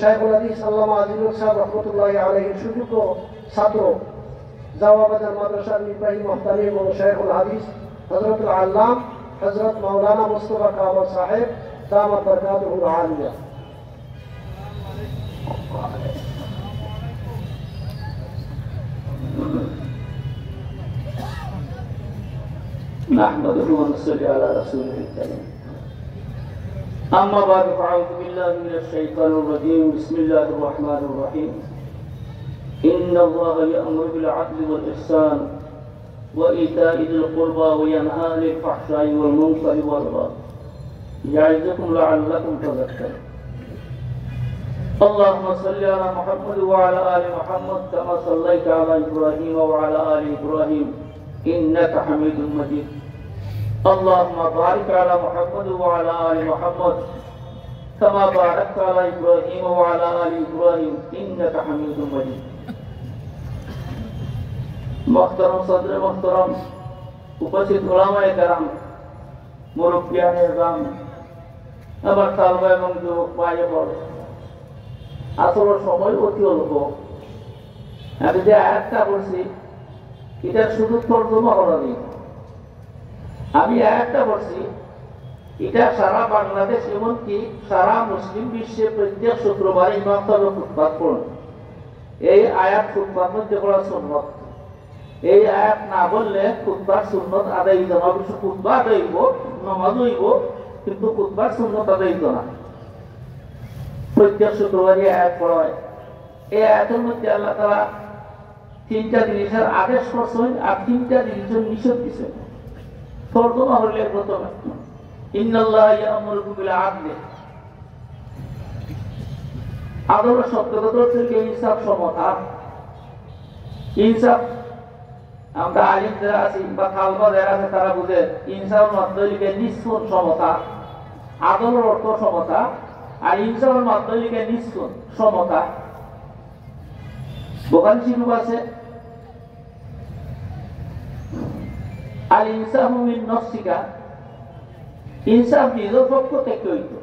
শাইখুল হাদিস আল্লামা আজিজুল সাহেব রহমতুল্লাহি আলাইহির সুযোগ্য ছাত্র জাওয়াবাজার মাদ্রাসার নির্বাহী মুহতামিম ও শাইখুল হাদিস হযরতুল আল্লাম হযরত মাওলানা মুস্তাফা কামাল সাহেব দামাত বরকাতুহুল আলিয়া। نحمده ونصلي على رسوله الكريم. أما بعد فأعوذ بالله من الشيطان الرجيم. بسم الله الرحمن الرحيم. إن الله يأمر بالعدل والإحسان وإيتاء ذي القربى وينهى عن الفحشاء والمنكر والبغي يعظكم لعلكم تذكرون. اللهم صل على محمد وعلى آل محمد كما صليت على إبراهيم وعلى آل إبراهيم إنك حميد مجيد. اللهم بارك على محمد وعلى آل محمد كما باركت على إبراهيم وعلى آل إبراهيم إنك حميد مجيد. محترم صدر محترم উপস্থিত উলামায়ে কেরাম, মুরব্বিয়ানে ইজম, আমার তালবা এবং যুবক ভাই বোন, আসলে সময় অতি অল্প। আমি যে আয়াতটা বলছি এটা শুধু তর্জমা করা নেই। আমি আয়াতটা বলছি এটা সারা বাংলাদেশ এমনকি সারা মুসলিম বিশ্বে প্রত্যেক শুক্রবারে ইমাম সাহেব খুতবা পড়েন। এই আয়াত খুতবার মধ্যে পড়া সুন্নত। এই আয়াত না বললে খুতবার সুন্নত আদায় হইত না। অবশ্য খুতবা আদায় হইব, নামাজ হইব, কিন্তু খুতবার সুন্নত আদায় হইত না। প্রত্যেক শুক্রবারে আয়াত পড়া হয়। এই আয়াতের মধ্যে আল্লাহ তাআলা তিনটা জিনিসের আদেশ করছেন আর তিনটা জিনিসের নিষেধ দিচ্ছেন। তর্জমা হলে প্রথমে ইন্নাল্লাহ ইয়া'মুরু বিল আদলি। আদল শব্দগত থেকে ইনসাফ, সমতা। ইনসাফ আমরা আলিম যারা আছি বা খালবা যারা আছে তারা বুঝে ইনসাফ মাধ্যমিকে নিষ্পণ সমতা। আদলের অর্থ সমতা, আর ইনসাফের মাধ্যমিকে নিষ্পণ সমতা। বুখারী শরীফ আছে আল ইনসাফু মিন নফসিকা। ইনসাফ নিজের পক্ষ থেকে হইতো।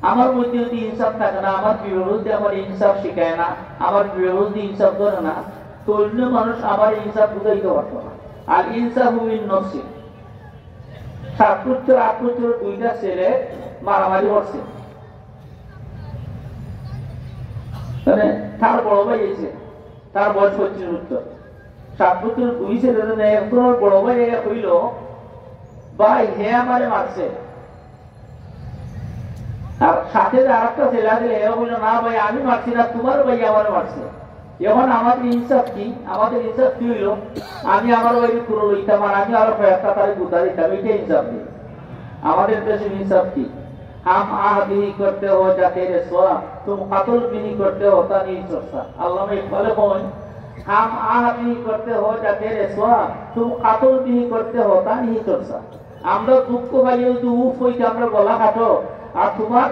আমার মধ্যে যদি ইনসাফ থাকে না, আমার বিরোধী আমার ইনসাফ শিখায় না, আমার বিরোধী ইনসাফ ধরে না, তো অন্য মানুষ আমার ইনসাফ বুঝাইতে পারতো না। আর ইনসাফু মিন নফসি, 7 বছর 8 বছর দুইটা ছেলে মারামারি করছে, মানে তার বড় ভাই এসে তার বয়স 25 বছর, 7 বছর দুই ছেলে একজন বড় ভাই কইল ভাই হে আমারে মারছে। আর সাথে আরেকটা ছেলে আছে কইল না ভাই আমি মারছি না, তোমার ভাই আমারে মারছে। এখন আমাদের ইনসাফ কি? আমাদের ইনসাফ কি হইল? আমি আমার ভাইকে পুরো লইতাম আর আমি আরো কয়েকটা তারে গুতা দিতাম, এটা ইনসাফ নেই। আমাদের দেশে ইনসাফ কি? हम आह भी करते हो जा तेरे स्वा, तुम कत्ल भी नहीं करते होता नहीं चर्चा। अल्लाह में फल कौन? हम आह भी करते हो जा तेरे स्वा, तुम कत्ल भी नहीं करते होता नहीं चर्चा। আমরা দুঃখ পাইও যদি উফ হইতে আমরা গলা কাটো আর তোমার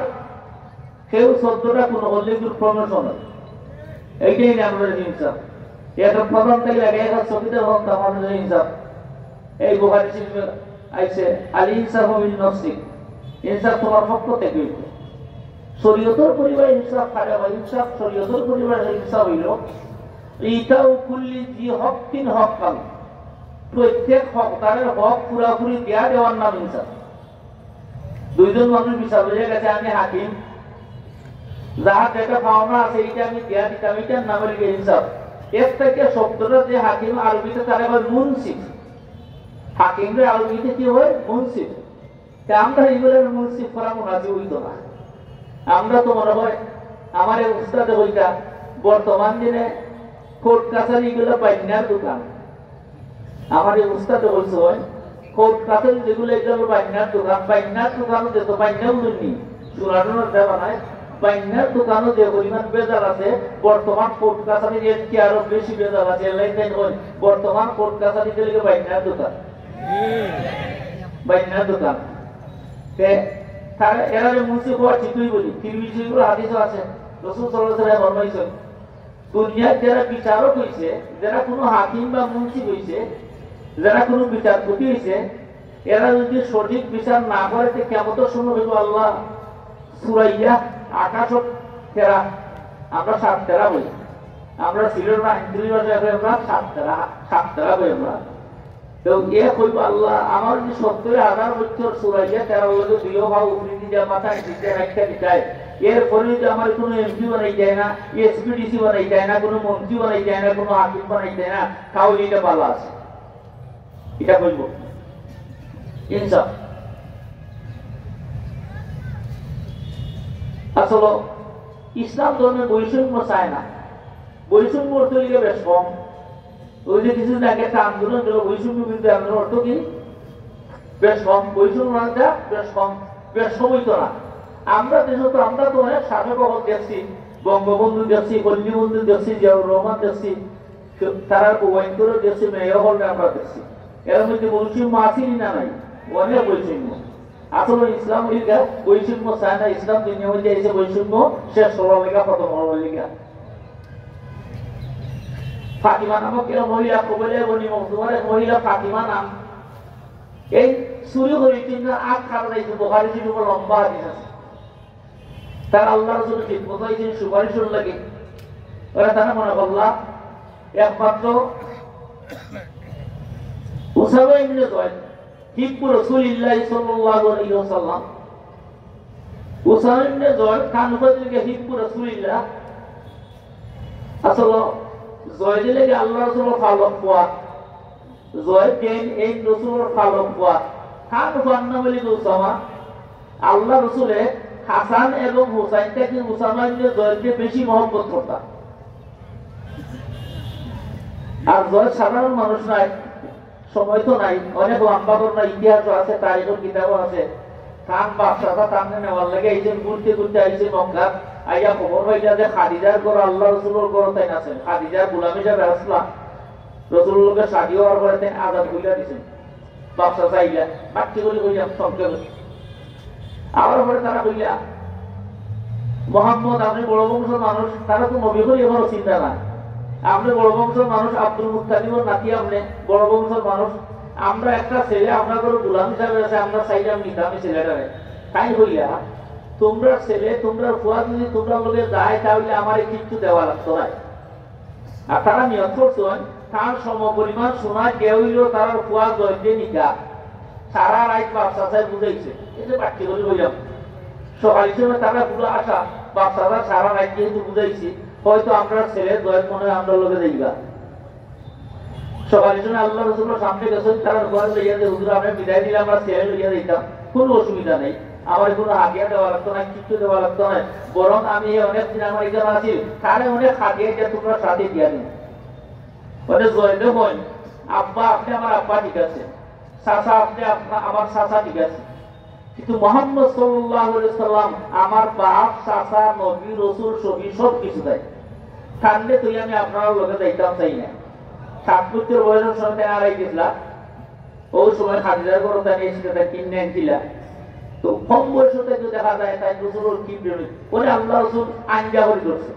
কেউ শব্দটা কোনো অলিগুর প্রমোশন, এইটাই না আমাদের ইনসাফ। এটা প্রথম থেকে লাগে এটা ছবিতে হোক আমাদের ইনসাফ। এই বুখারী শরীফে আইছে আল ইনসাফু মিন নফসিক। ইনসাফ তোমার পক্ষ থেকে হইল। শরীয়তের পরিবারে ইনসাফ থাকে বা ইনসাফ শরীয়তের পরিবারে ইনসাফ হইল ইতাউ কুল্লি জি হকিন হকাল। প্রত্যেক হকদারের হক পুরাপুরি দেওয়ার নাম ইনসাফ। দুইজন মানুষ বিচার হয়ে গেছে, আমি হাকিম, যার যেটা পাওনা আছে এইটা আমি দেয়া দিতাম, এটার নাম হইল ইনসাফ। এর থেকে শব্দটা যে হাকিম আরবিতে তার আবার মুনসিফ। হাকিমরা আরবিতে কি হয়? মুনসিফ। আমরা এইগুলোর মুনসিফ করা মুনাজি হইতো না। আমরা তো মনে হয় আমার উস্তাদে হইতা বর্তমান দিনে কোর্ট কাছারি গুলো বাইনার দোকান। আমার এই উস্তাদে বলছে হয় কোর্ট কাছারি যেগুলো এগুলো বাইনার দোকান। বাইনার দোকানও যেত বাইনাও নি চুরানোর দেওয়া নাই। বাইনার দোকানও যে পরিমাণ বেজার আছে, বর্তমান কোর্ট কাছারির এর কি আরো বেশি বেজার আছে। বর্তমান কোর্ট কাছারি যেগুলো বাইনার দোকান, বাইনার দোকান। এরা মুন্সিফ হওয়া ঠিকই বলি। তিরমিজির হাদিসও আছে, রাসূল সাল্লাল্লাহু আলাইহি ওয়াসাল্লাম ফরমাইছেন দুনিয়ার যারা বিচারক হইছে, যারা কোনো হাকিম বা মুন্সিফ হইছে, যারা কোনো বিচারপতি হইছে, এরা যদি সঠিক বিচার না করে কিয়ামতের সময় হইল আল্লাহ সুরাইয়া আকাশত তেরা, আমরা 7 তেরা বলি। আমরা সিলেট বা হিন্দুরি ভাষায় আমরা 7 তেরা বলি আমরা। তো এ কইব আল্লাহ আমার যে 70,000 বছর সুরাইয়া 13 লোকে দুইও ভাও উপরি দিয়ে মাথায় দিতে রাখতে দিতে এরপরে যদি আমার কোনো এমপি বানাই যায় না, এসপিডিসি বানাই যায় না, কোনো মন্ত্রী বানাই যায় না, কোনো হাকিম বানাই যায় না, তাহলে এটা ভালো আছে। এটা কইব ইনসাফ। আসলে ইসলাম ধর্মের বৈষম্য চায় না, বৈষম্য তৈরি বেশ কম। ওই যে কিছুদিন আগে একটা আন্দোলন ছিল বৈষম্য বিরুদ্ধে আন্দোলন, অর্থ কি বেশ কম, বৈষম্য বেশ কম, বেশ সময় তো না। আমরা তো অনেক শাসক দেখছি, বঙ্গবন্ধু দেখছি, বন্ধু দেখছি, জিয়াউর রহমান দেখছি, তারা ওয়াইন্তরও দেখছি, মেয়র হলটা আমরা দেখছি। এর মধ্যে বৈষম্য আসেনি না নাই, অনেক বৈষম্য। আসলে ইসলাম বৈষম্য চায় না, ইসলাম দুনিয়া মধ্যে এসে বৈষম্য শেষ হওয়ার লেখা, খতম হওয়ার লেখা। ফাতিমা নামক এরা মহিলা কবলে বনি মজুমার এক মহিলা ফাতিমা নাম, এই চুরি করে কিন্তু আগ খারাপ হয়েছে, বোখারি শরীফ লম্বা হাদিস আছে। তার আল্লাহ রাসূল খিদমত হয়েছে সুপারিশের লাগে। ওরা তারা মনে করলা একমাত্র উসামা ইবনে যায়েদ হিব্বু রাসূলিল্লাহ সাল্লাল্লাহু আলাইহি ওয়াসাল্লাম, উসামা ইবনে যায়েদ খান ফাদিলকে হিব্বু রাসূলিল্লাহ। আসলে জয়েদ লেগে আল্লাহ রাসূলের ফালক পোয়া, জয়েদ গেন এই রাসূলের ফালক পোয়া। খান ফান্না বলি উসামা, আল্লাহ রাসূলে হাসান এবং হুসাইন থেকে উসামা ইবনে যায়েদকে বেশি মহব্বত করতেন। আর জয়েদ সাধারণ মানুষ নাই, সময় তো নাই, অনেক লম্বা করোনা ইতিহাস আছে, তারিখের কিতাবও আছে। খান বাদশাহটা টানে নেওয়ার লাগে আইছেন, ঘুরতে ঘুরতে আইছে মক্কা, আইয়া খবর পাইলা যে খাদিজার ঘর আল্লাহ রসুলের ঘর তাই আছেন। খাদিজার গোলাম হিসাবে আসলা রসুলকে শাদি হওয়ার পরে তাই আজাদ হইলা দিছেন। বাদশাহ চাইলা বাচ্চাগুলি কইলাম সবকে আবার পরে তারা কইলা মোহাম্মদ আপনি বড় বংশের মানুষ, তারা তো নবী করি এখনো চিন্তা না। আপনি বড় বংশের মানুষ, আব্দুল মুত্তালিবের নাতি, আপনি বড় বংশের মানুষ, আমরা একটা ছেলে আপনার ঘরে গোলাম হিসাবে আছে, আমরা চাইলাম নিতাম ছেলেটারে। তাই হইয়া তোমরা ছেলে তোমরা ফুয়া যদি তোমরা লোকে যায় তাহলে আমার কিছু দেওয়া লাগতো না। আর তারা নিয়ত করছেন তার সম পরিমাণ সোনা দেওয়াইল তার ফুয়া জয়তে নিকা সারা রাত বাচ্চা চাই বুঝাইছে। এই যে বাচ্চা করে বললাম সকাল হিসেবে তারা পুরো আসা বাচ্চারা সারা রাত যেহেতু বুঝাইছি, হয়তো আমরা ছেলে জয়ের মনে আমরা লোকে যাইবা। সকাল হিসেবে আল্লাহ রসুলের সামনে গেছেন, তারা ঘর লইয়া যে হুজুর আমরা বিদায় দিলে আমরা ছেলে লইয়া দিতাম, কোনো অসুবিধা নেই, আমার কোনো হাতিয়া দেওয়া লাগতো না, কিছু দেওয়া লাগতো না, বরং আমি অনেক দিন আমার এখানে আছি তারে অনেক হাতিয়া দিয়ে তোমরা সাথে দিয়া দিন। মানে জয়দেব হন আব্বা আপনি আমার আব্বা ঠিক আছে, চাচা আপনি আমার চাচা ঠিক আছে, কিন্তু মুহাম্মদ সাল্লাল্লাহু আলাইহি সাল্লাম আমার বাপ চাচা নবী রাসূল সবই সব কিছু দেয়। কান্দে তুই আমি আপনার লোকে যাইতাম চাই না। 7 বছর বয়সের সময় আড়াই গেছিলা, ওই সময় খাদিজার ঘর তাই সেটা কিনে আনছিলা। তো কম বয়স থেকে দেখা যায় তাই রসুল কি বলে আল্লাহ রসুল আঞ্জা করে করছে।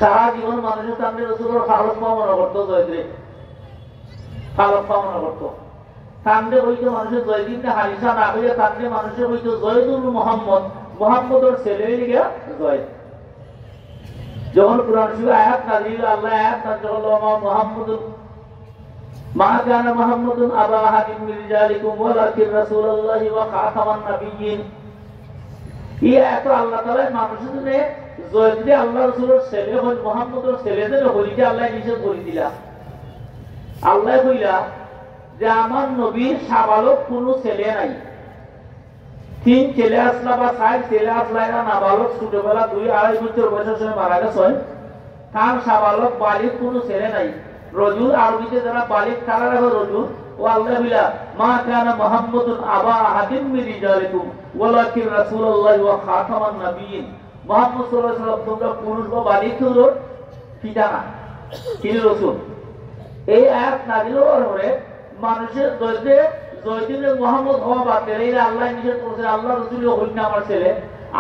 সারা জীবন মানুষের সামনে রসুলের ফালক মনে করতো, জয়দ্রে ফালক মনে করতো। সামনে হইতো মানুষের জয়দিনটা হারিসা না হইয়া সামনে মানুষের হইতো জয়দুল মোহাম্মদ, মোহাম্মদের ছেলে লিখা জয়। যখন কোরআন শরীফ আয়াত নাযিল আল্লাহ আয়াত নাযিল হলো মুহাম্মাদুন মা কানা মুহাম্মাদুন আবা আহাদিন মিন রিজালিকুম ওয়ালাকিন রাসূলুল্লাহি ওয়া খাতামান নাবিয়্যিন। এই আয়াত আল্লাহ তাআলা মানুষের জন্য যদি আল্লাহ রাসূলের ছেলে হয় মুহাম্মদের ছেলেদের হইতে আল্লাহ নিষেধ করে দিলা। আল্লাহ কইলা যে আমার নবীর সাবালক কোনো ছেলে নাই, 3 ছেলে আসলা বা 4 ছেলে আসলা, এরা নাবালক ছোটবেলা 2-2.5 বছর বয়সের সময় মারা গেছেন। তার সাবালক বালিক কোনো ছেলে নাই। রজুল আরবিতে যারা বালিক তারা রাখো রজুল। ও আল্লাহ বিলা মা কানা মুহাম্মাদুন আবা আহাদিন মিন রিজালিকুম ওয়ালাকিন রাসূলুল্লাহি ওয়া খাতামান নাবিয়্যিন। মুহাম্মদ সাল্লাল্লাহু আলাইহি ওয়াসাল্লাম তোমরা পুরুষ বা বালিক হলো পিতা না, তিনি রাসূল। এই আয়াত নাযিল হওয়ার পরে মানুষের দৈর্ঘ্যে জয়দিনে মোহাম্মদ হওয়া বাদ দিলে এরা আল্লাহ নিষেধ করছে। আল্লাহ রসুলও কন্যা আমার ছেলে,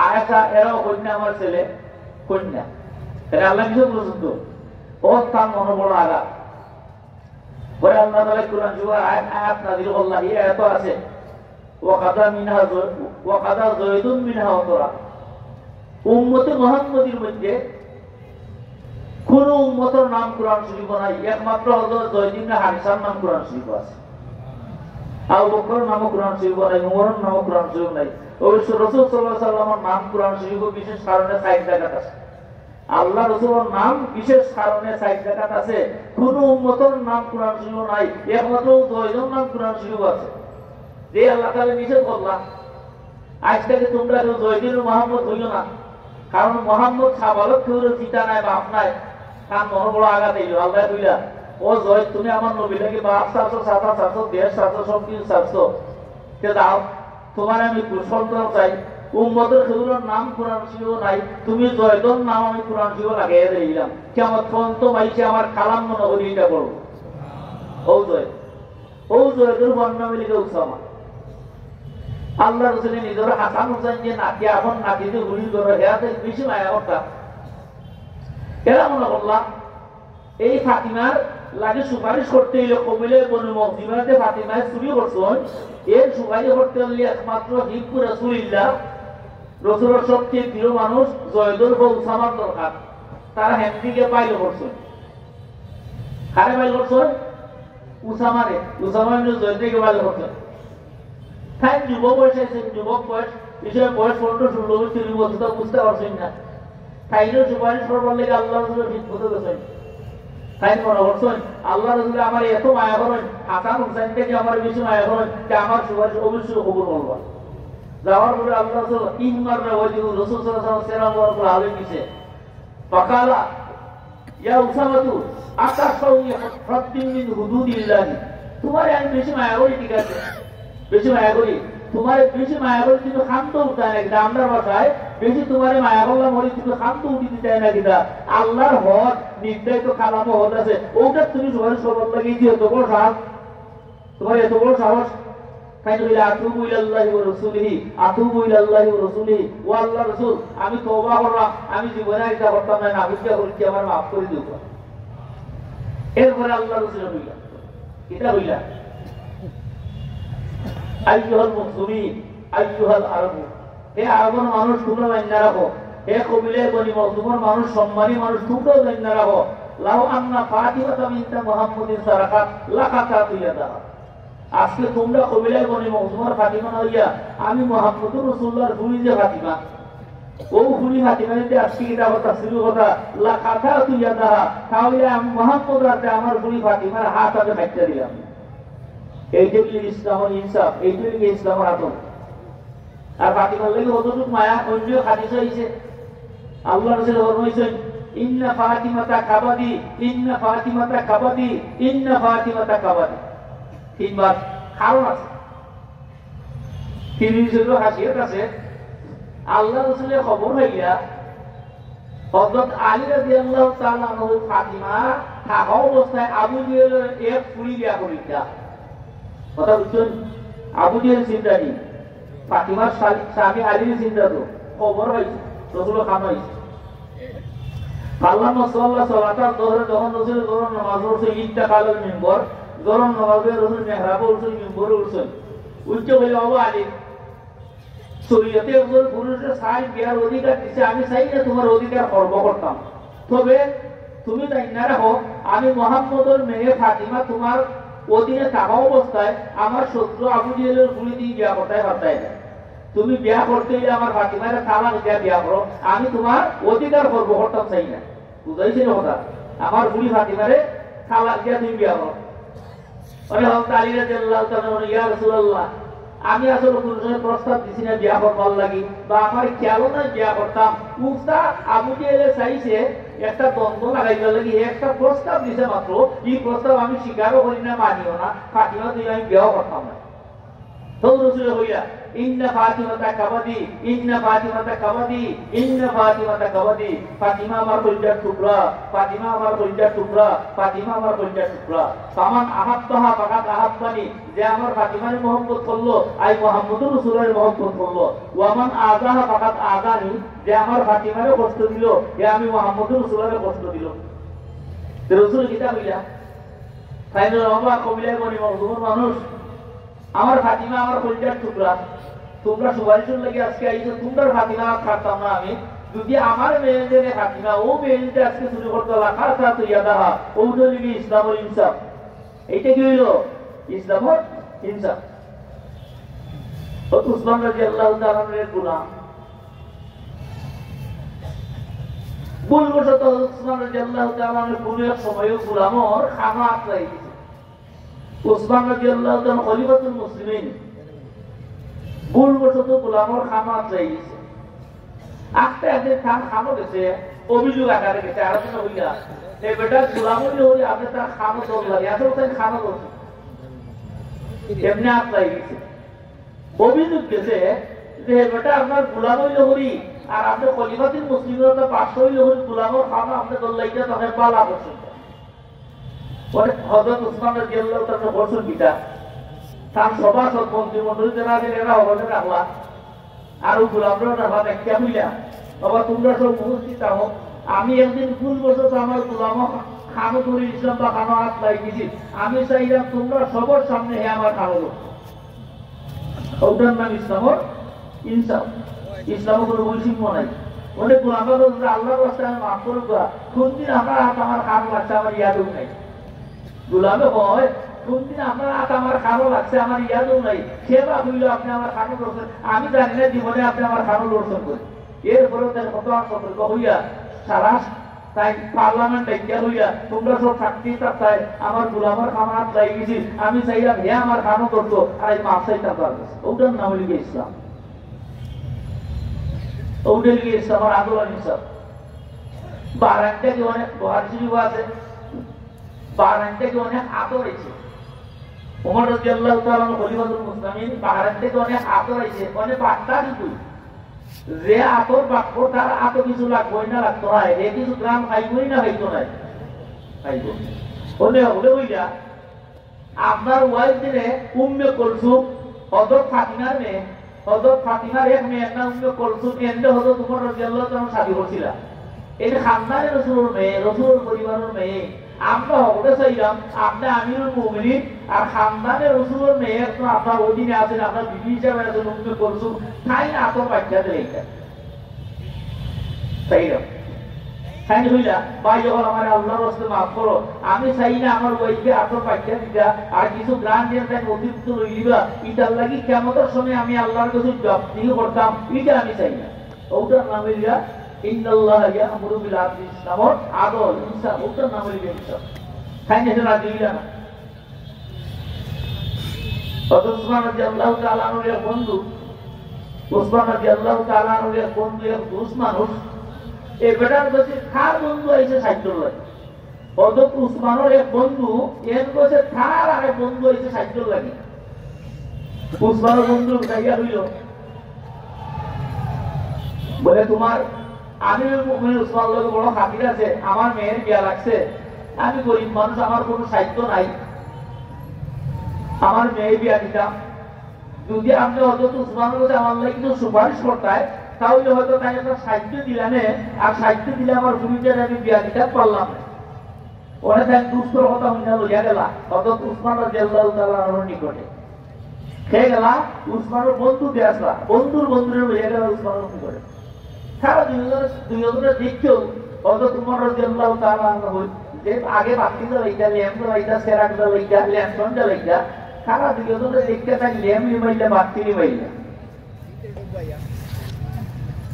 আয়েশা এরাও কন্যা আমার ছেলে, কন্যা এটা আল্লাহ নিষেধ করছেন। তো ও তার মনে বড় আঘাত। পরে আল্লাহ তাআলা কোরআন শরীফে আয়াত নাযিল আল্লাহ এই আয়াত আছে ওয়া কাদা জয়দুন মিনহা ওয়া তরা। উম্মতে মুহাম্মদীর মধ্যে কোন উম্মতের নাম কোরআন শরীফ নাই, একমাত্র হযরত যায়েদ ইবনে হারিসার নাম কোরআন শরীফ আছে। আবু বকরের নাম কোরআন শরীফ নাই, উমরের নাম কোরআন শরীফ নাই। অবশ্য রাসূল সাল্লাল্লাহু আলাইহি ওয়াসাল্লামের নাম কোরআন শরীফ বিশেষ কারণে 60 জায়গা আছে। আল্লাহ রাসূলের নাম বিশেষ কারণে 60 জায়গা আছে। কোন উম্মতের নাম কোরআন শরীফ নাই, একমাত্র যায়েদের নাম কোরআন শরীফ আছে। যে আল্লাহ তাআলা নিষেধ করলেন আজ থেকে তোমরা কেউ যায়েদ মুহাম্মদ হইও না, কারণ মুহাম্মদ সাবালক কেউ পিতা নাই বাপ নাই, কারণ মনে বড় আঘাত হইল। আল্লাহ কইলা ও যায়েদ তুমি আমার নবীটাকে বাপ চাচ্ছো, চাচা চাচ্ছো, দেশ চাচ্ছো, সব কিছু চাচ্ছো, কে দাও তোমার আমি সন্তান চাই। উম্মতের সেগুলোর নাম কোরআন শরীফ নাই, তুমি যায়েদের নাম আমি কোরআন শরীফ লাগাইয়া দিলাম। কেমন ফন্ত মাইছে আমার কালাম মনে করি এটা করবো। ও যায়েদের বর্ণনা মিলিকে উসামা। আল্লাহ রাসূলের নিজের হাসান হুসাইন যে নাকি এখন নাতিতে গুলি করে হেয়াতে বেশি মায়া করতাম। এরা মনে করলাম এই ফাতিমার লাগে সুপারিশ করতে এলো কবিলে বনু মখযুমাতে ফাতিমায় চুরি করছেন, এর সুপারিশ করতে হলে একমাত্র হিব্বু রাসূলিল্লাহ রাসূলের সবচেয়ে প্রিয় মানুষ যায়েদের বউ উসামার দরকার। তারা হেমদিকে পাইল করছেন, কারে পাইল করছেন? উসামারে। উসামা ইবনে যায়েদকে পাইল করছেন। তাই যুবক বয়স আছে, যুবক বয়স হিসেবে বয়স 15-16 চুরি বলছে তো বুঝতে পারছেন না। তাইলেও সুপারিশ করবার লেগে আল্লাহ রাসূলের বিপদে গেছেন। তাই মনে করছেন আল্লাহ রাসূল আমার এত মায়া করেন, হাসান হুসাইনকে যে আমার বেশি মায়া করেন, যে আমার সুপারিশ অবশ্যই কবুল করবো। যাওয়ার পরে আল্লাহ রাসূল তিনবার রাসূল সাল্লাল্লাহু আলাইহি ওয়াসাল্লাম আলেম দিছে। ফাকালা ইয়া উসামাতু আকাশাউ ইয়াফাদ্দিন মিন হুদুদিল্লাহ, তোমারে আমি বেশি মায়া করি, ঠিক আছে বেশি মায়া করি, তোমার বেশি মায়া করি, কিন্তু শান্ত উঠায় না কিনা আমরা ভাষায় বেশি তোমারে মায়া করলাম বলি তুমি শান্ত উঠিতে চাই না কিনা। আল্লাহর হক নির্ধারিত কালামও হদ আছে, ওটা তুমি সুপারিশ করবার লাগে এত বড় সাহস, তোমার এত বড় সাহস। তাই বলে আতুবু ইলাল্লাহি ওয়া রাসূলিহি, আতুবু ইলাল্লাহি ওয়া রাসূলিহি, ও আল্লাহ রাসূল আমি তওবা করলাম, আমি জীবনে এটা করতাম না, নাবিজকে বলছি আমার মাফ করে দিও। এরপরে আল্লাহ রাসূল হইলা এটা হইলা আইয়ুহাল মুসলিমিন আইয়ুহাল আরবু, হে আরবের মানুষ তোমরা জানা রাখো, হে কবিলে বনি মখযুমের মানুষ সম্মানী মানুষ তোমরাও জানা রাখো, লাউ আন্না ফাতিমাতা বিনত মুহাম্মাদিন সারাকাত লাকাতাতু ইয়াদাহা, আজকে তোমরা কবিলে বনি মখযুমের ফাতিমা হইয়া আমি মুহাম্মদুর রাসূলুল্লাহর ফুলি যে ফাতিমা, ও ফুলি ফাতিমা যদি আজকে এটা কথা শুরু কথা লাকাতাতু ইয়াদাহা, তাহলে আমি মুহাম্মদ রাতে আমার ফুলি ফাতিমার হাত আগে কাটতে দিলাম। এইটা কি ইসলামের ইনসাফ? এইটা কি ইসলামের আদব? আর ফাতিমার লাগি কতটুকু মায়া অন্য হাদিসে হইছে। আল্লাহ রাসূল ফরমাইছেন ইন্না ফাতিমাতা কাবাদি, ইন্না ফাতিমাতা কাবাদি, ইন্না ফাতিমাতা কাবাদি, তিনবার কারণ আছে, তিরিশের হাসিয়ত আছে। আল্লাহ রাসূলের খবর হইয়া হযরত আলী রাদিয়াল্লাহু তাআলা আনহু ফাতিমা থাকা অবস্থায় আবু জেহেলের এক ফুলি বিয়া করিয়া, কথা বুঝছেন? আবু জেহেল চিন্তানি ফাতিমার স্বামী আলীর চিন্তা তো খবর হয়েছে, রাসূল খান হয়েছে। আল্লাহ সাল্লাল্লাহু সালাতার দোহরে যখন রাসূল যখন নামাজ পড়ছে ইন্তেকালের মিম্বর, যখন নামাজে রাসূল মিহরাবে উঠছেন, মিম্বরে উঠছেন, উচ্চ বলে বাবা আলী শরীয়তে একজন পুরুষের সাই বিয়ার অধিকার দিছে, আমি চাই না তোমার অধিকার খর্ব করতাম, তবে তুমি তাই না রাখো আমি মুহাম্মদের মেয়ে ফাতিমা তোমার অধীনে থাকা অবস্থায় আমার শত্রু আবু জেহেলের গুলি দিয়ে বিয়া করতে পারতাই না, তুমি বিয়া করতে গেলে আমার ফাতিমার তালাক দিয়া বিয়া করো, আমি তোমার অধিকার খর্ব করতাম চাই না। বুঝাইছে কথা? আমার গুলি ফাতিমারে তালাক দিয়া তুমি বিয়া করো। হযরত আলী রাদিয়াল্লাহু তাআলা ইয়া রাসূলুল্লাহ আমি আসলে কোন সময় প্রস্তাব দিছি না বিয়া করবার লাগি, বা আমার খেয়ালও না বিয়া করতাম, উস্তা আবু জেহেলে চাইছে একটা দ্বন্দ্ব লাগাইবার লাগি একটা প্রস্তাব দিছে মাত্র, এই প্রস্তাব আমি স্বীকারও করি না মানিও না, ফাতিমা দিয়ে আমি বিয়াও করতাম না। তো রাসূল হইয়া ইন্না ফাতিমাতা কাবাদি, ইন্না ফাতিমাতা কাবাদি, ইন্না ফাতিমাতা কাবাদি, ফাতিমা আমার কলিজার টুকরা, ফাতিমা আমার কলিজার টুকরা, ফাতিমা আমার কলিজার টুকরা, সামান আহাব্বাহা ফাকাত আহাব্বানি, যে আমার ফাতিমারে মহব্বত করলো আই মুহাম্মদুর রাসূলের মহব্বত করলো, ওয়ামান আযাহা ফাকাত আযানি, যে আমার ফাতিমারে কষ্ট দিল যে আমি মুহাম্মদুর রাসূলের কষ্ট দিল। রাসূল কিতা কইলা ফাইনাল বাবা কবিলায় বনি মখযুমের মানুষ আমার ফাতিমা আমার কলিজার টুকরা, তোমরা সুপারিশের লাগি আজকে আইছো, তোমরা ফাতিমা ছাড়তাম না আমি, যদি আমার মেয়েদের হাকিমা ও মেয়েদের আজকে শুরু করতে লাখা তো ইয়াদাহা ঔদলিগি ইসলামুল ইনসাফ, এইটা কি হইল ইসলামর ইনসাফ। উসমান রাদিয়াল্লাহু তাআলা এর গুনাহ ভুলবশত উসমান রাদিয়াল্লাহু তাআলা কোন এক সময় গোলামর খানা আটলাই দিয়েছে। উসমান রাদিয়াল্লাহু তাআলা খলিফাতুল মুসলিমিন ভুলবশত গোলামর খানা আটলাই দিয়েছে। আস্তে আস্তে খানো গেছে, অভিযোগ আকারে গেছে আলোচনা হইয়া এই বেটা গোলামরি হলে আপনি তার খানো দল লাগে আসলে তাই খানো করছে এমনি আটলাই গেছে। অভিযোগ গেছে যে বেটা আপনার গোলামই লহরি আর আপনি খলিফাতুল মুসলিমের 500 লহরি গোলামর খানো আপনি দল্লাইটা তখন পালা করছেন। পরে হযরত উসমান রাদিয়াল্লাহু তাআলা বলছেন কিটা তার সভাসদ মন্ত্রিমণ্ডলী যারা আছেন এরা অবদান রাখলা আর গোলামরা রাখা ব্যাখ্যা হইলা বাবা তোমরা সব উপস্থিত আহ। আমি একদিন ভুল বছর আমার গোলাম খানো করে ইসলাম বা খানো হাত লাগিয়েছি, আমি চাইলাম তোমরা সবার সামনে হে আমার খানো করছো। ওটার নাম ইসলামর ইনসাফ। ইসলাম কোনো বৈষম্য নাই। অনেক গোলাম আল্লাহর রাস্তায় আমি মাফ করব কোন দিন আমার হাত আমার খানো লাগছে আমার ইয়াদও নাই। গোলামে হয় কোন দিন আপনার হাত আমার খানো লাগছে আমার ইয়াদও নাই, সে বা হইল আপনি আমার খানো করছেন, আমি জানি না জীবনে আপনি আমার খানো লড়ছেন করে। এরপরে তাই কত সতর্ক হইয়া সারা তাই পার্লামেন্ট ডাকিয়া হইয়া তোমরা সব সাক্ষী তাই আমার গোলামের খানো হাত লাগিয়ে গেছি, আমি চাইলাম হে আমার খানো করতো আর এই মাফ চাইতাম তার কাছে। ওটার নাম লিখে ইসলাম, ওটা লিখে ইসলামের আন্দোলন ইসলাম। বারানটা কি অনেক বহারি শরীফ আছে, বারানটা কি অনেক আদর হয়েছে। ওমর রাদিয়াল্লাহু তাআলা খলিফাতুল মুসলিমিন বাহারান থেকে অনেক আতর আইছে, অনেক বার্তা দিত যে আতর বাক্য তার আত কিছু লাগবই না লাগতো না, এ কিছু গ্রাম খাইবই না খাইতো না খাইব ওনে হলে হইলা আপনার ওয়াইফ দিনে উম্মে কুলসুম হযরত ফাতিমার মেয়ে, হযরত ফাতিমার এক মেয়ে না উম্মে কুলসুম এন্ডে হযরত ওমর রাদিয়াল্লাহু তাআলা শাদী করছিল। এই খানদানের রাসূলের মেয়ে, রাসূলের পরিবারের মেয়ে। আমরা হতে চাইলাম আপনি আমিরুল মুমিনিন আর খানদানের রাসূলের মেয়ে তো আপনার অধীনে আছেন, আপনার বিবি হিসাবে আছেন, উম্মে কুলসুম তাই না আতর বাচ্চা দেয় এইটা চাইলাম তাই হইলা ভাই যখন আমার আল্লাহর রাস্তায় মাফ করো, আমি চাই না আমার ওয়াইফকে আতর বাচ্চা দিতা আর কিছু গ্রাম দিয়ে তাই অতিরিক্ত লইলিবা ইটার লাগি কিয়ামতের সময় আমি আল্লাহর কাছে জবাবদিহি করতাম, এটা আমি চাই না। ওটার নাম হইলা ইন্নাল্লাহ ইয়া'মুরু বিল আদলি ইসলামর আদল ইনসাফ। ওটার নাম হইলা ইনসাফ। তাই না সেটা দিলা না। উসমান রাদিয়াল্লাহু তাআলা আনহুর বন্ধু, উসমান রাদিয়াল্লাহু তাআলা আনহুর বন্ধু এক দুস মানুষ, এই বেটার কাছে খার বন্ধু আইছে 60 লাগে। হযরত উসমানের এক বন্ধু এর কাছে খার আর এক বন্ধু আইছে 60 লাগে। উসমানের বন্ধু যাইয়া হইল বলে তোমার আমিরুল মুমিনিন উসমান লোক বড় খাতির আছে, আমার মেয়ের বিয়া লাগছে, আমি গরিব মানুষ, আমার কোনো সাহিত্য নাই, আমার মেয়ে বিয়া দিতাম, যদি আপনি হযরত উসমানের কাছে আমার লাগে কিছু সুপারিশ করতেন তাহলে হয়তো তাই একটা সাহিত্য দিলানে আর সাহিত্য দিলে আমার ভূমিকার আমি বিয়া দিতে পারলাম। ওরা তাই দুস্তর কথা হইয়া লইয়া গেলা হযরত উসমান রাদিয়াল্লাহু তাআলা আনহুর নিকটে। খেয়ে গেলা উসমানের বন্ধু দিয়ে আসলা, বন্ধুর বন্ধুরে লইয়া গেলা উসমানের নিকটে। সারা দুইজনে দেখছেও হযরত উমর রাদিয়াল্লাহু তাআলা আনহু যে আগে বাতিটা লাইটা ল্যাম্প লাইটা সেরাকটা লাইটা ল্যাম্পটা লাইটা সারা দুইজনে দেখতে তাই ল্যাম্প লিমাইলা বাতি লিমাইলা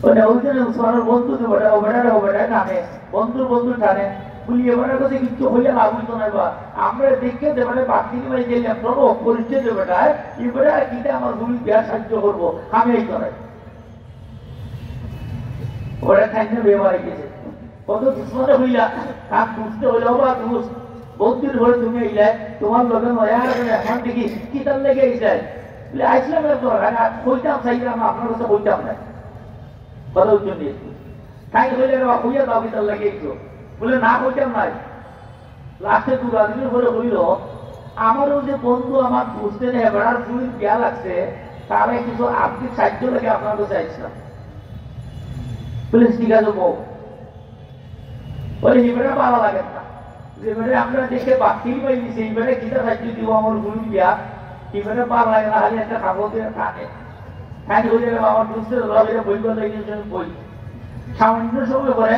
ওটা ওইখানে উসমানের বন্ধু যে বড় ওটা নামে বন্ধুর বন্ধু টানে বলি এবারে কাছে কিছু হইয়া লাভ হইতো না বা আমরা দেখে দেবারে বাতি লিমাই যে ল্যাম্পটা পরিচয় দেবেটা এবারে কিটা আমার ভূমি বিয়া সাহায্য করবো আমি এই করাই ওরা খাইতে ব্যবহার গেছে কত দুশ্মনে হইলা কাক বুঝতে হইল বা দুষ বন্ধুর ঘরে তুমি আইলে তোমার লগে নয়া এখন দেখি কি তার লেগে আইসাই বলে আইসলাম কইতাম চাইলাম আপনার কাছে কইতাম না কথা উচ্চ নিয়ে খাই হইলে হইয়া দাও কি তার লেগে আইসো বলে না কইতাম নাই। লাস্টে দু রাজনীর ঘরে হইল আমারও যে বন্ধু আমার বুঝতে নেই বেড়ার চুরির বিয়া লাগছে তারা কিছু আর্থিক সাহায্য লাগে আপনার কাছে আইসলাম বলে ঠিক আছে বউ বলে এবারে ভালো লাগে না যেবারে আমরা দেখে বাকি পাই দিছি এবারে কিটা সাহায্য দিব আমার গুরু বিয়া এবারে ভালো লাগে না হলে একটা খাবো দিয়ে খানে খাই হয়ে যাবে আমার দুসরে রবে বই বলে বই সামান্য সময় পরে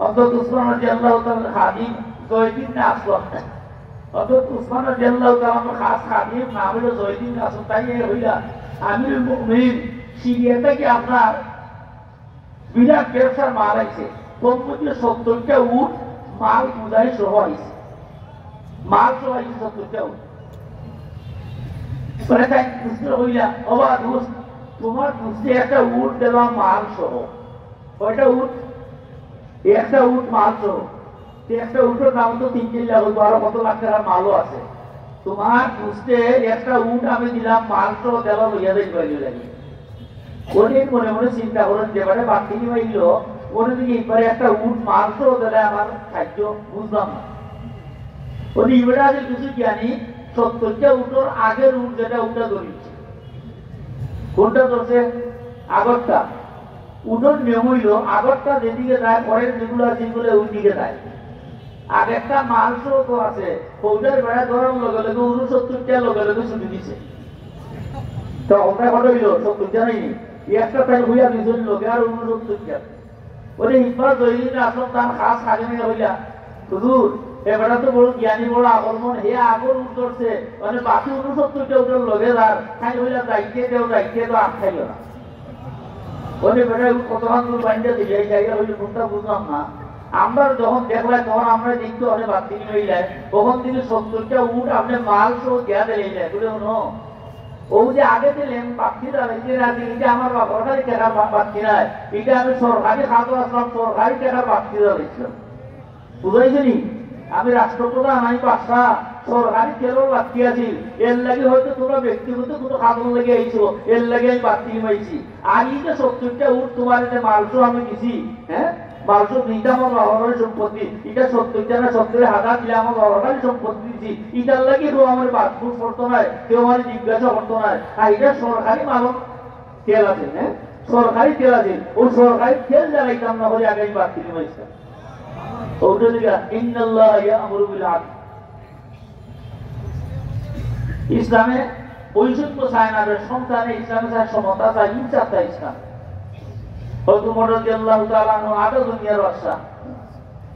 হযরত উসমান রাদিয়াল্লাহু তাআলা খাদিম জয়দিন আসলাম, হযরত উসমান রাদিয়াল্লাহু তাআলা খাস খাদিম নাম হলো জয়দিন আসলাম। তাই হইলা আমিরুল মুমিনিন সিরিয়াতে কি আপনার বিরাট ব্যবসার মাল আইছে, কমপক্ষে 70টা উট মাল বুঝাই সহ আইছে, মাল সহ আইছে 70টা উট। পরে তাই বুঝতে হইলা অবা দোস্ত তোমার বুঝতে একটা উট দিলাম মাল সহ, কয়টা উট? একটা উট মাল সহ। একটা উটের দাম তো 3-4 লাখ, 12 লাখ টাকার মালও আছে। তোমার বুঝতে একটা উট আমি দিলাম মাল সহ দেওয়া লইয়া দেই বাইরে লাগে। অনেক মনে মনে চিন্তা করেন যেবারে বাড়তি নিবাইল ওনে দিকে এবারে একটা উট মাল সহ দিলে আমার খাদ্য বুঝলাম না। উনি এবারে আছে কিছু জ্ঞানী 70টা উটোর আগের উট যেটা উঠটা ধরিছে, কোনটা ধরছে? আগরটা। উটোর নিয়ম হইল আগরটা যেদিকে যায় পরের যেগুলো আছে সেগুলো ওই দিকে যায়। আর একটা মাল সহ তো আছে ওটার বেড়া ধরার লগে লগে 69টা লগে লগে ছুটি দিছে। তো ওটা কত হইল? 70টা নাইনি, একটা তাই হইয়া 2 লোকে আর 69টা। ওরে ইকবাল জয়দিন আসলাম তার খাস খাজনে হইলা হুজুর এবারে তো বড় জ্ঞানী বড় আগল মন হে আগল উঠছে মানে বাকি 69টা উঠে লগে যার খাই হইলা যাইতে দেও যাইতে তো আর খাইল না। ওরে বেটা কতক্ষণ দূর বান্ধে দিলে এই জায়গা হইলে কোনটা বুঝলাম না। আমরা যখন দেখলাম তখন আমরা দেখতে অনেক বাড়তি হয়ে যায়, তখন থেকে 70টা উঠ আপনি মাল সহ দেয়া দিলে যায় বলে শোনো ও যে আগে দিলেন বাড়তি দাঁড়াইছে রাজি এটা আমার সরকারি টাকার বাড়তি নাই, এটা আমি সরকারি খাতো আসলাম সরকারি টাকার বাড়তি দাঁড়াইছিলাম। বুঝাইছিনি আমি রাষ্ট্রপ্রধান আমি বাদশা সরকারি তেলও বাড়তি আছি, এর লাগে হয়তো তোমরা ব্যক্তিগত কোনো খাতন লেগে আইছো এর লাগে আমি বাড়তি নিমাইছি। আর এই যে 70টা উঠ তোমার যে মালসো আমি দিছি, হ্যাঁ মালসো দিতে আমার সরকারি সম্পত্তি, এটা 70টা না 70,000 দিলে আমার সরকারি সম্পত্তি দিছি, এটার লাগে কেউ আমার বাদপুর করতো নাই, কেউ আমার জিজ্ঞাসা করতো নাই। আর এটা সরকারি মালক তেল আছে, হ্যাঁ সরকারি তেল আছে, ওই সরকারি তেল জ্বালাইতাম না হলে আগে আমি বাড়তি নিমাইছিলাম। ওটা লিখা ইন্নাল্লাহ ইয়া'মুরু বিল আদল। ইসলামে বৈষম্য চায় না, সন্তানে ইসলামে চায় সমতা চায়, ইনসাফ চায় ইসলাম। হযরত ওমর রাদিয়াল্লাহু তাআলা আনহু আদা দুনিয়ার বাদশা,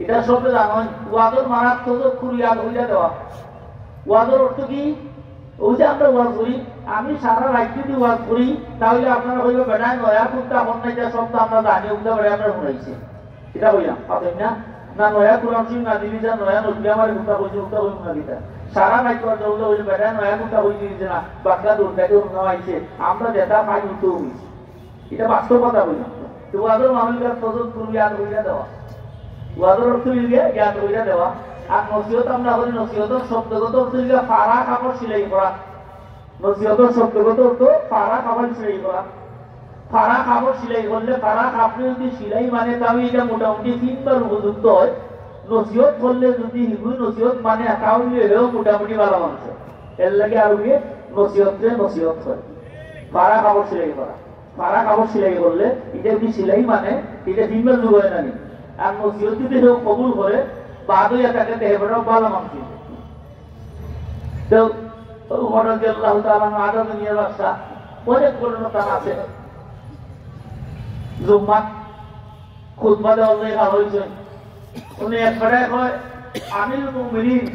এটা সবে জানেন। ওয়াদর মারাত্মক কুরিয়াত হইয়া দেওয়া। ওয়াদর অর্থ কি? ওই যে আমরা ওয়াজ করি, আমি সারা রাজ্য যদি ওয়াজ করি তাহলে আপনারা হইবে বেড়ায় নয়া কুত্তা আপন নাই সব তো আমরা জানি উল্টা বেড়ে আমরা শুনাইছি, এটা হইলাম পাবেন না না নয়া কোরআন শরীফ না দিবি যা নয়া নজরে আমার কুত্তা কইছে উল্টা হইব না দিতা সারা রাজ্য জলদা হইলে বেড়ায় নয়া কুত্তা কইছে দিছে না বাচ্চা দুর্গাকে উন্নয়ছে আমরা যেটা পাই উল্টো হইছে, এটা বাস্তব কথা বললাম। তো ওয়াদর মামলার তদন্ত কুরিয়াত হইয়া দেওয়া, ওয়াদর অর্থ হইলে জ্ঞান হইয়া দেওয়া। আর নসিহত আমরা করি, নসিহতের শব্দগত অর্থ হইলে ফাড়া কাপড় সেলাই করা। নসিহতের শব্দগত অর্থ ফাড়া কাপড় সেলাই করা। ফাড়া কাপড় সেলাই করলে ফাড়া কাপড়ে যদি সেলাই মানে তাহলে এটা মোটামুটি 3 বার উপযুক্ত হয়। নসিহত করলে যদি হিন্দু নসিহত মানে তাহলে এও মোটামুটি ভালো মানুষ, এর লাগে আর গিয়ে নসিহত হয়। ফাড়া কাপড় সেলাই করা, ফাড়া কাপড় সেলাই করলে এটা যদি সেলাই মানে এটা 3 বার যুগ হয় না। আর নসিহত যদি কেউ কবুল করে বাদ হইয়া থাকে দেহটাও ভালো মানুষ। তো ওমর রাদিয়াল্লাহু তাআলা আদা দুনিয়ার বাদশা, অনেক ঘটনা আছে। জুম্মা খুতবা দেওয়ার লাগে ভালো হয়েছে, উনি একবারে কয় আমিরুল মুমিনিন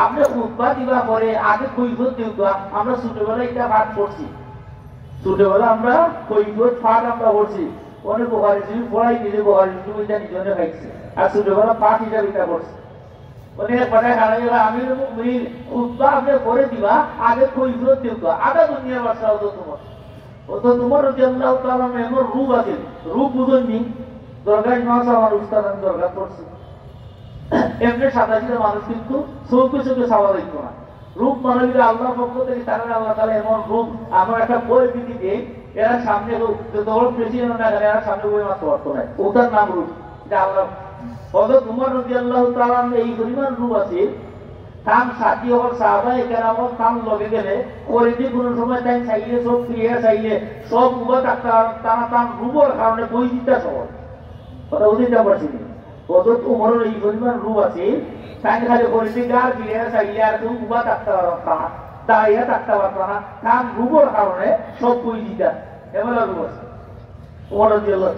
আপনি খুতবা দিবা পরে আগে কৈফিয়ত দিবা। আমরা ছোটবেলায় এটা পাঠ পড়ছি, ছোটবেলা আমরা কৈফিয়ত পাঠ আমরা পড়ছি, অনেক বুখারী শরীফ পড়াই নিজে বুখারী শরীফ এটা নিজনে খাইছে আর ছোটবেলা পাঠ হিসাবে এটা করছে। উনি একবারে আমিরুল মুমিনিন খুতবা আপনি পরে দিবা আগে কৈফিয়ত দিবা। আদা দুনিয়ার বাদশা হতো তোমার, তো তোমার রাদিয়াল্লাহু তাআলা এমন রূপ আছে, রূপ বুঝুননি দরকার নয় আমার উস্তাদ আমি দরকার করছি এমনি সাদাশিদা মানুষ কিন্তু চৌকে চৌকে চাওয়া দেখতো না। রূপ মানে আল্লাহর পক্ষ থেকে তারা আল্লাহ তাআলা এমন রূপ আমার একটা বই বিধিতে এরা সামনে যত প্রেসিডেন্ট না এরা সামনে বই মারতে পারতো না, ওটার নাম রূপ। এটা আল্লাহ হযরত ওমর রাদিয়াল্লাহু তাআলা এই পরিমাণ রূপ আছে, কাম সাথী হওয়ার সাহাবায়ে কেরামত কাম লগে গেলে করিতে কোনো সময় তাই চাইলে সব ক্রিয়া চাইলে সব উবা তারা তার রূপের কারণে বই দিতে সহজ কথা বুঝতে পারছি। হযরত ওমরের এই পরিমাণ রূপ আছে, তাই খালি করিতে গার ক্রিয়া চাইলে আর কেউ উবা থাকতে পারত না, দাঁড়িয়ে থাকতে পারত না, কাম রূপের কারণে সব বই দিতে এমন রূপ আছে ওমর রাদিয়াল্লাহু।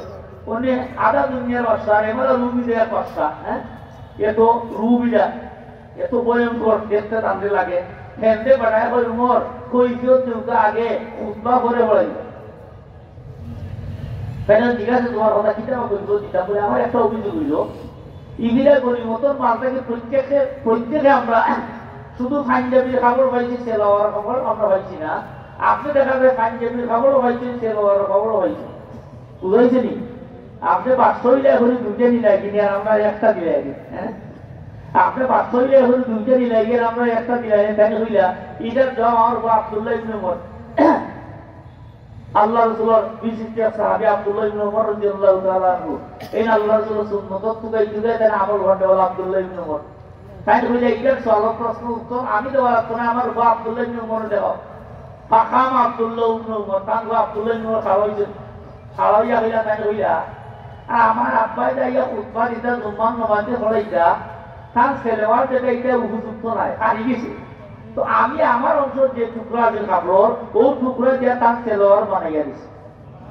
উনি আধা দুনিয়ার বাদশা এবার রুবি দেওয়ার বাদশা, হ্যাঁ এত রুবিটা এত ভয়ঙ্কর দেখতে টানতে লাগে ফেলতে বাড়ায় ওই উমর কৈফিয়ত নৌকা আগে উৎপা করে বলাই জিজ্ঞাসা তোমার কথা কিতা কৈফিয়ত দিতাম বলে আমার একটা অভিযোগ হইল ইবিরা গরিব মতন মালটাকে প্রত্যেকে আমরা শুধু পাঞ্জাবির খবর পাইছি সেল হওয়ার খবর আমরা পাইছি না, আপনি দেখা যায় পাঞ্জাবির খবরও পাইছেন সেল হওয়ার খবরও পাইছেন, বুঝাইছে নি আপনি 500 ইলা এখন দুইটা নিলাই কিনে আর আমরা একটা দিলাই আগে, হ্যাঁ আপনি 500 ইলা এখন দুইটা নিলাই গিয়ে আমরা একটা দিলাই তাই হইলা এটার জবাব আমার আব্দুল্লাহ ইবনে উমর আল্লাহ রাসূলের বিশিষ্ট সাহাবী আব্দুল্লাহ ইবনে উমর রাদিয়াল্লাহু তাআলা আনহু এই আল্লাহ রাসূলের সুন্নাত তুকাই তুকাই তার আমল ঘটে বলা আব্দুল্লাহ ইবনে উমর তাই হইলা এটার সওয়াল প্রশ্ন উত্তর আমি দেওয়ার কোন আমার আব্দুল্লাহ ইবনে উমর দেওয়া ফাকাম আব্দুল্লাহ ইবনে উমর তান আব্দুল্লাহ ইবনে উমর খাওয়াইয়া হইলা তাই হইলা আমার আব্বাই যাইয়া খুতবা দিতা জুম্মার নামাজে পড়াইতা তার ছেলেওয়ার যেটা এটা উপযুক্ত নাই হারিয়ে গেছে, তো আমি আমার অংশ যে টুকরা আছে কাপড় ও টুকরা দিয়ে তার ছেলেওয়ার বানাইয়া দিছি,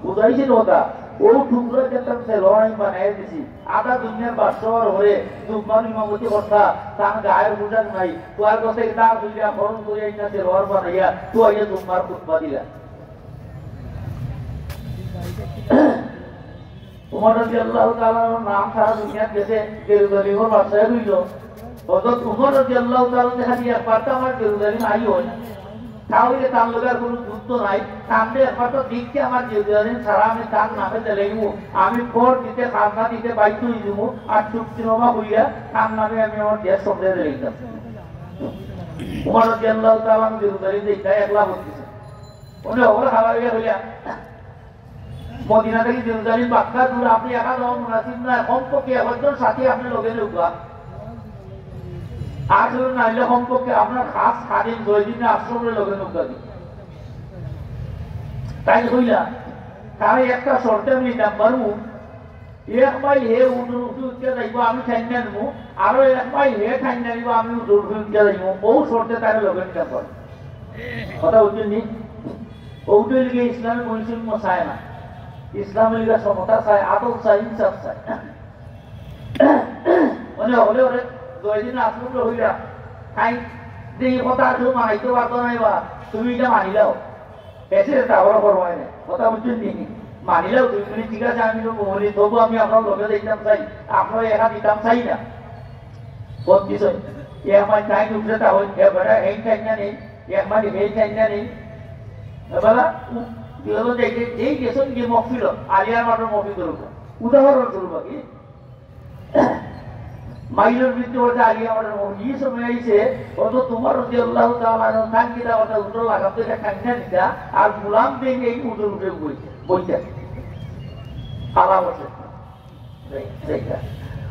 বুঝাইছিল ওটা ও টুকরা দিয়ে তার ছেলেওয়ার আমি বানাইয়া দিছি আধা দুনিয়ার বাদশাহর হয়ে জুম্মার ইমামতি কথা তার গায়ের পোশাক নাই তোর কাছে তার দুইটা ফরম করে একটা ছেলেওয়ার বানাইয়া তো আইয়া জুম্মার খুতবা দিলা। উমর রাদিয়াল্লাহু তাআলার নাম সারা দুনিয়ার দেশে জেরুজালেমের বাদশাহ হইল, হযরত উমর রাদিয়াল্লাহু তাআলা দেখা দিয়ে একবারটা আমার জেরুজালেম আই হয় তাহলে তার লোকের কোনো যুদ্ধ নাই সামনে একবারটা দেখছি আমার জেরুজালেম সারা আমি তার নামে চালাইব, আমি কর দিতে খাজনা দিতে বাধ্য হয়ে যাবো আর চুক্তিনামা হইয়া তার নামে আমি আমার দেশ সম্পদের লিখতাম। উমর রাদিয়াল্লাহু তাআলা জেরুজালেম দেখতে একলা বলতেছে উনি ওর হাওয়াইয়া হইয়া মদিনা থেকে জেরুজালেম বাক্কা দূর আপনি একা যাওয়া মুনাসিব না, কমপক্ষে একজন সাথী আপনি লগে নেওয়া আর ধরুন নাইলে কমপক্ষে আপনার খাস খাদিম জয়দিনে আশ্রমের লগে নেওয়া দিন তাই হইলা তাই একটা শর্তে আমি নিতাম পারবো 1 মাইল হে উঠে যাইব আমি ঠান্ডা নেব আরো 1 মাইল হে ঠান্ডা নিব আমি উঠে যাইব ও শর্তে তার লগে নিতাম পারবো কথা বুঝছেন নি ওটা লিগে ইসলামের বৈষম্য চায় না, ইসলামের লিগে সমতা চায় আদল চায় ইনসাফ চায় মানে হলে ওরে জয়দিন আসলে হইলা তাই যে কথা তুমি মানাইতে পারতো নাই বা তুমি এটা মানিলাও এসে তাহলে করবাই না কথা বুঝছেন নি মানিলাও তুমি ঠিক আছে আমি তো বলি তবু আমি আপনার লোকে দিতাম চাই আপনার একা দিতাম চাই না বহুত কিছু আমার টাইম উঠে তাহলে এবারে এই টাইমটা নেই একবার এই টাইমটা নেই এবারে এই গেছেন যে মহফিল আলিয়ার মাঠের মহফিল করবো উদাহরণ করবো কি মাইলের বৃত্তি বলতে আলিয়া মাঠের মহফিল এই সময় আইসে অত তোমার রাদিয়াল্লাহু তাআলা থাঙ্কিটা ওটা উঠো লাগাতে এটা কান্না দিতা আর গোলাম দেখে এই উঠে উঠে বইতে আলা বসে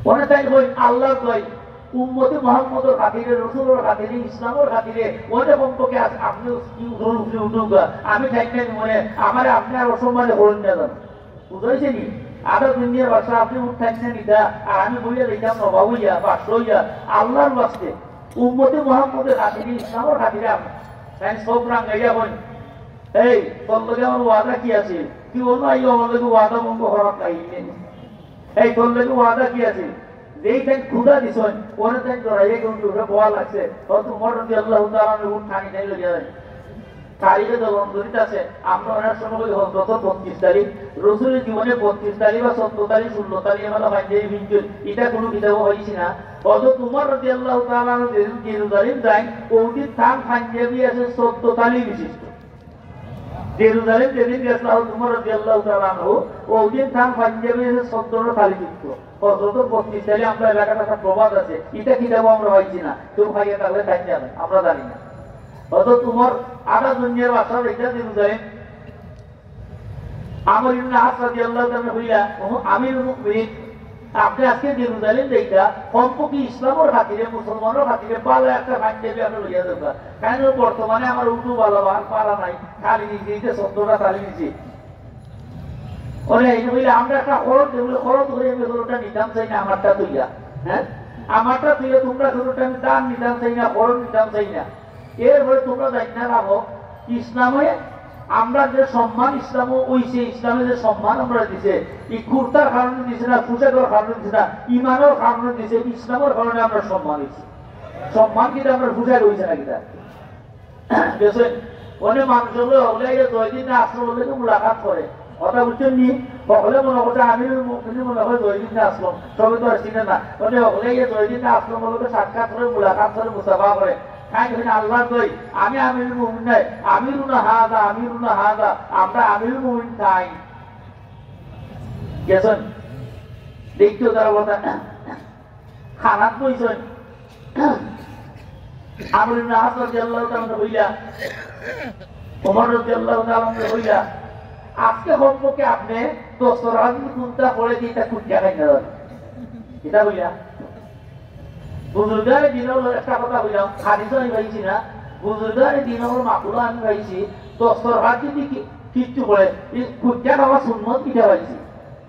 মনে তাই বই আল্লাহ কই উম্মতে মুহাম্মদের খাতিরে রাসূলের খাতিরে ইসলামের খাতিরে ওটা কমপক্ষে আপনি উঠুক আমি থাকতেন মনে আমার আপনার অসম্মানে করুন না বুঝাইছে নি আধা দুনিয়ার বাসা আপনি উঠতেন না নিতা আর আমি বইয়া দিতাম নবাব হইয়া বাদশা হইয়া আল্লাহর বাস্তে উম্মতে মুহাম্মদের খাতিরে ইসলামের খাতিরে আপনি তাই সব রাঙ্গাইয়া বই এই তোর লগে আমার ওয়াদা কি আছে কি অন্য আই আমার লগে ওয়াদা ভঙ্গ করার নাই এই তোর লগে ওয়াদা কি আছে যেই টাইম খুদা দিছেন ওরে টাইম ধরাইয়ে কিন্তু বলা লাগছে হয়তো উমর রাদিয়াল্লাহু তাআলা উঠ ঠানি নাই লইয়া যায় তারিখে যখন জড়িত আছে আমরা অনেক সময় হজরত 32 তারিখ রাসূলের জীবনে 32 তারিখ বা 17 তারিখ 16 তারিখ আমরা পাইছি বিঞ্জুল এটা কোনো কিতাবও হইছে না হযরত উমর রাদিয়াল্লাহু তাআলা জেরুজালেম যায় ওই স্থান পাঞ্জাবি আছে 14 তারিখ বিশিষ্ট জেরুজালেম যেদিন গেছিল উমর রাদিয়াল্লাহু তাআলা ওই স্থান পাঞ্জাবি আছে 17 তারিখ যুক্ত হযরত 32 তারিখ আমরা এলাকাটা একটা প্রবাদ আছে এটা কিতাবও আমরা পাইছি না কেউ ভাইয়া তাহলে তাই জানে আমরা জানি না হযরত উমর আধা দুনিয়ার বাদশা এটা জেরুজালেম আমর ইবনে আস রাদিয়াল্লাহু তাআলা হইলা আমিরুল মুমিনিন আপনি আজকে জেরুজালেম দেখা কমপক্ষে ইসলামের খাতিরে মুসলমানের খাতিরে ভালো একটা পাঞ্জাবি আপনি লইয়া দরকার কারণ বর্তমানে আমার উর্দু ভালো পারা নাই খালি নিজে 17টা খালি নিছি ওরে এই হইলে আমরা একটা খরচ করে আমি খরচটা নিতাম চাই না আমারটা তুইয়া হ্যাঁ আমারটা তুইয়া তোমরা খরচটা আমি দান নিতাম চাই না খরচ নিতাম চাই না এরপরে তোমরা জানি না রাখো ইসলামে আমরা যে সম্মান ইসলামও ওইছে, ইসলামের যে সম্মান আমরা দিছে, এই কুর্তার কারণে দিছে না, পোশাকের কারণে দিছে না, ইমানের কারণে দিছে, ইসলামের কারণে আমরা সম্মান দিছি। সম্মান কিন্তু আমরা পোশাক হয়েছে না কিনা দেখছেন। অনেক মানুষ হলে জয়দিন আশ্রম হলে মুলাকাত করে, কথা বুঝছেন নি? সকলে মনে করছে আমিরুল মুমিনিন মনে হয় জয়দিন আশ্রম, সবে তো আর চিনে না। মানে সকলে জয়দিন আশ্রম হলে সাক্ষাৎ করে, মুলাকাত করে, মুসাফা করে। আল্লাহ কই আমি আমিরুল মুমিন নাই, আমিরুনা হাযা, আমিরুনা হাযা, আমরা আমিরুল মুমিন চাই। গেছেন দেখতো তারা কথা খানাত কইছেন আমর ইবনে আস রাদিয়াল্লাহু তাআলা হইলা, ওমর রাদিয়াল্লাহু তাআলা হইলা, আজকে সম্পর্কে আপনি দস্তরখান কোনটা পড়ে দিতে খুঁজে খাই না এটা হইলা। বুজুর্গার দিন একটা কথা হইলাম, হাদিস আমি পাইছি না, বুজুর্গার দিন মাকুলো আমি পাইছি, দস্তরখান যদি কিচ্ছু পড়ে খুঁজা খাওয়া সুন্নত কিটা পাইছি,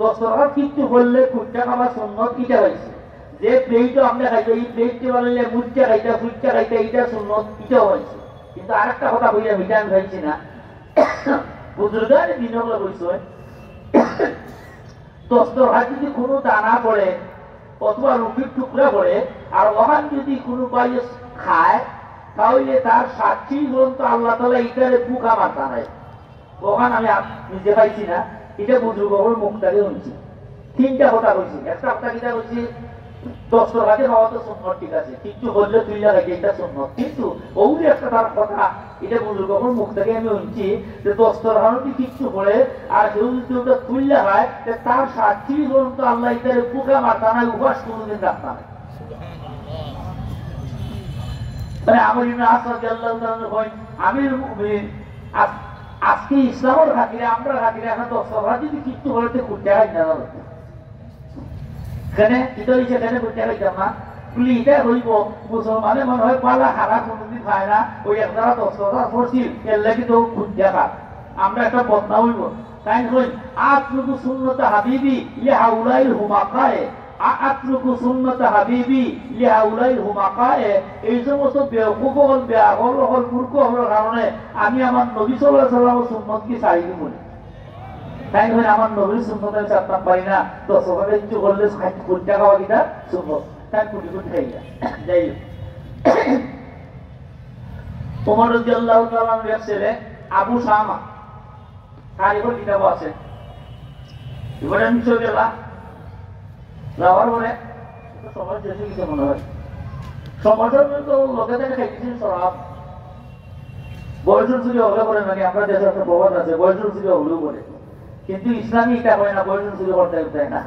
দস্তরখান কিচ্ছু বললে খুঁজা খাওয়া সুন্নত কিটা পাইছি। যে প্লেটও আমরা খাইতে, এই প্লেটটি বললে মুচ্চা খাইতে, ফুচ্চা খাইতে, এইটা সুন্নত কিটাও পাইছি। কিন্তু আরেকটা কথা হইলাম, এটা আমি পাইছি না, বুজুর্গার দিন বলছে দস্তরখান যদি কোনো দানা পড়ে অথবা রুটির টুকরা পড়ে আর ওখান যদি কোনো পাই খায়, তাহলে তার সাক্ষী পর্যন্ত আল্লাহ তাআলা ইটারে বুকা মারতা নাই। ওখান আমি নিজে পাইছি না, এটা বুজুর্গর মুখ থেকে শুনছি। তিনটা কথা কইছি, একটা কথা কিটা কইছি, দস্তরখানে খাওয়া তো সুন্নত, ঠিক আছে, কিছু বললে তুই লাগে এটা সুন্নত, কিন্তু ওই একটা তার কথা এটা বুজুর্গর মুখ থেকে আমি শুনছি যে দস্তরখানে যদি কিচ্ছু পড়ে আর কেউ যদি ওটা তুললে হয়, তার সাক্ষী পর্যন্ত আল্লাহ ইটারে বুকা মারতা নাই, উপাস কোনোদিন রাখতা নাই। মানে আমর ইবনে আস রাদিয়াল্লাহু তাআলা কয় আমিরুল মুমিনিন আজকে ইসলামের খাতিরে আমরা খাতিরে এখন দস্তরখান যদি কিচ্ছু বলতে খুঁজে খাই না কেন এটা হয়েছে, কেন খুঁজে খাইতাম না বলি এটা হইব মুসলমানে মনে হয় পালা খারা কোনোদিন খায় না, ওই একদারা দস্তরখান পড়ছিল এর লাগে তো খুঁজে খায়, আমরা একটা বদনা হইব। তাই হই আতরুকু সুন্নাত হাবিবি লিহাউলাইল হুমাকায়ে, আতরুকু সুন্নাত হাবিবি লিহাউলাইল হুমাকায়ে, এই সমস্ত বেওকুফ হল, বেআকল হল, মূর্খ হওয়ার কারণে আমি আমার নবী সাল্লাল্লাহু আলাইহি ওয়াসাল্লামের সুন্নতকে ছাড়ি দিব না। তাই হই আমার নবীর সুন্নত আমি ছাড়তে পারি না, দস্তরখানে কিছু করলে খুঁজে খাওয়া কিনা সুন্নত, তাই কুটি কুটি খাই না। যাই হোক, ওমর রাদিয়াল্লাহু তাআলা এর ছেলে আবু শামা তার এবার কিতাব আছে, এবারে আমি চলে গেলাম যাওয়ার পরে সমাজ দেশে কিছু মনে হয় সমাজের তো লোকে থেকে খাইতেছেন সরাব, বয়সের চুরি হলে করে নাকি, আমরা দেশে একটা প্রবাদ আছে বয়সের চুরি হলেও করে, কিন্তু ইসলামী এটা করে না, বয়সের চুরি করতে দেয় না।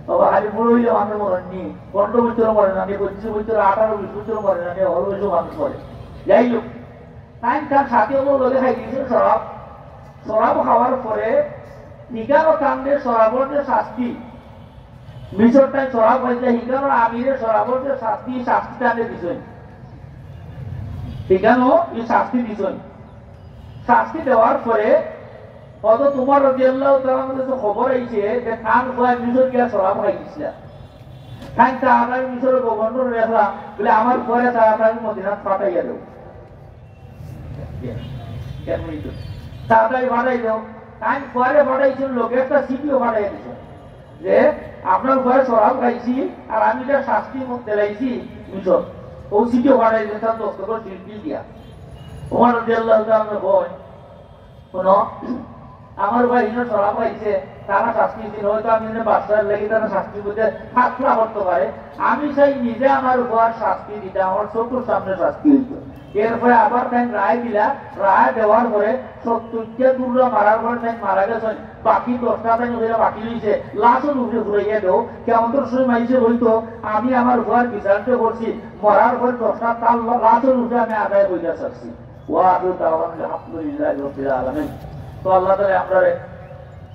বাবা খালি বুড়ো হইলে মানুষ মরেননি, 15 বছর মরে না, 25 বছর, 18-20 বছর মরে না, অল্প বয়সেও মানুষ মরে। যাই হোক, তাই তার সাথে লোকে খাই দিয়েছেন সরাব। সরাব খাওয়ার পরে হিগানো কাণ্ডে সরাবর যে শাস্তি, মিশরটাই সরাব হয়েছে, হিগানো আমিরে সরাবর যে শাস্তি, শাস্তি টানে দিছেন, হিগানো এই শাস্তি দিছেন। শাস্তি দেওয়ার পরে কত তোমার রাদিয়াল্লাহু তাআলা কাছে খবর আইছে যে খান খোয়াই মিশর গিয়া সরাব খাই দিছিল, খান তাআলা মিশরের গভর্নর রেখা বলে আমার পরে তাড়াতাড়ি মদিনা পাঠাইয়া দেব, তাড়াতাড়ি পাঠাই দাও। তাই পরে পাঠাইছেন লোকে একটা সিটিও পাঠাই দিছে যে আপনার ঘরে সরাব খাইছি আর আমি যা শাস্তির মধ্যে লাইছি মিশর, ও সিটিও পাঠাই দিয়েছে তার দস্তখত শিল্পী দিয়া। ওমর রাদিয়াল্লাহু তাআলা কয় শোনো, আমার ভাই ইনো সরাব খাইছে, তারা শাস্তি দিন, হয়তো আমি বাচ্চার লেগে তারা শাস্তি করতে ফাঁকলা করতে পারে, আমি চাই নিজে আমার উপর শাস্তি দিতে, আমার চোখের সামনে শাস্তি হইত। এরপরে আবার তাই রায় দিলা, রায় দেওয়ার পরে 70টা দুর্গা মারার পরে তাই মারা গেছেন, বাকি 10টা তাই বাকি হয়েছে, লাশের উপরে ঘুরাইয়া দেও কেমন তোর সময় মাইসে হইতো আমি আমার উপর বিচারটা করছি, মরার পরে 10টা তার লাশের উপরে আমি আদায় করিয়া চাচ্ছি। ওয়া আখিরু দাওয়ানা আলহামদুলিল্লাহি রাব্বিল আলামিন। তো আল্লাহ তাআলা আমরা